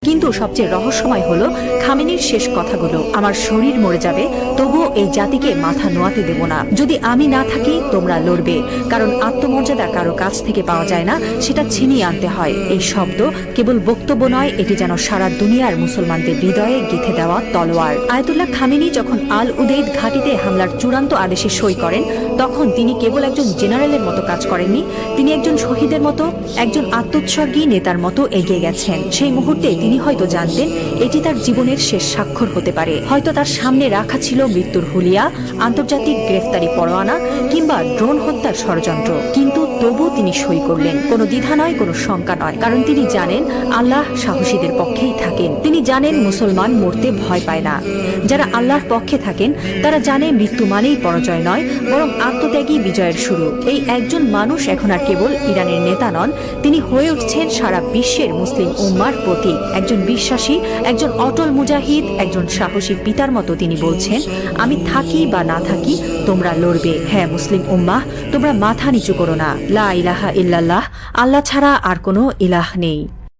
কিন্তু সবচেয়ে রহস্যময় হলো খামেনির শেষ কথাগুলো, আমার শরীর মরে যাবে তবুও এই জাতিকে মাথা নোয়াতে দেব না। যদি আমি না থাকি তোমরা লড়বে, কারণ আত্মমর্যাদা কারো কাছ থেকে পাওয়া যায় না, সেটা ছিনিয়ে আনতে হয়। এই শব্দ কেবল বক্তব্য নয়, এটি যেন সারা দুনিয়ার মুসলমানদের হৃদয়ে গেঁথে দেওয়া তলোয়ার। আয়াতুল্লাহ খামেনি যখন আল উদেইদ ঘাঁটিতে হামলার চূড়ান্ত আদেশে সই করেন, তখন তিনি কেবল একজন জেনারেলের মতো কাজ করেননি, তিনি একজন শহীদের মতো, একজন আত্মোৎসর্গী নেতার মতো এগিয়ে গেছেন। সেই মুহূর্তে তিনি হয়তো জানতেন এটি তার জীবনের শেষ স্বাক্ষর হতে পারে। হয়তো তার সামনে রাখা ছিল মৃত্যুর হুলিয়া, আন্তর্জাতিক গ্রেফতারি পরোয়ানা কিংবা ড্রোন হত্যার ষড়যন্ত্র, কিন্তু তবু তিনি সই করলেন। কোনো দ্বিধা নয়, কোনো শঙ্কা নয়, কারণ তিনি জানেন আল্লাহ সাহসীদের পক্ষেই থাকেন। তিনি জানেন মুসলমান মরতে ভয় পায় না। যারা আল্লাহর পক্ষে থাকেন তারা জানে মৃত্যু মানেই পরাজয় নয়, বরং আত্মত্যাগী বিজয়ের শুরু। এই একজন মানুষ এখন আর কেবল ইরানের নেতা নন, তিনি হয়ে উঠছেন সারা বিশ্বের মুসলিম উম্মার প্রতীক। একজন বিশ্বাসী, একজন অটল মুজাহিদ, একজন সাহসী পিতার মতো তিনি বলছেন, আমি থাকি বা না থাকি তোমরা লড়বে। হ্যাঁ মুসলিম উম্মাহ, তোমরা মাথা নিচু করো না। লা ইলাহা ইল্লাল্লাহ, আল্লাহ ছাড়া আর কোনো ইলাহ নেই।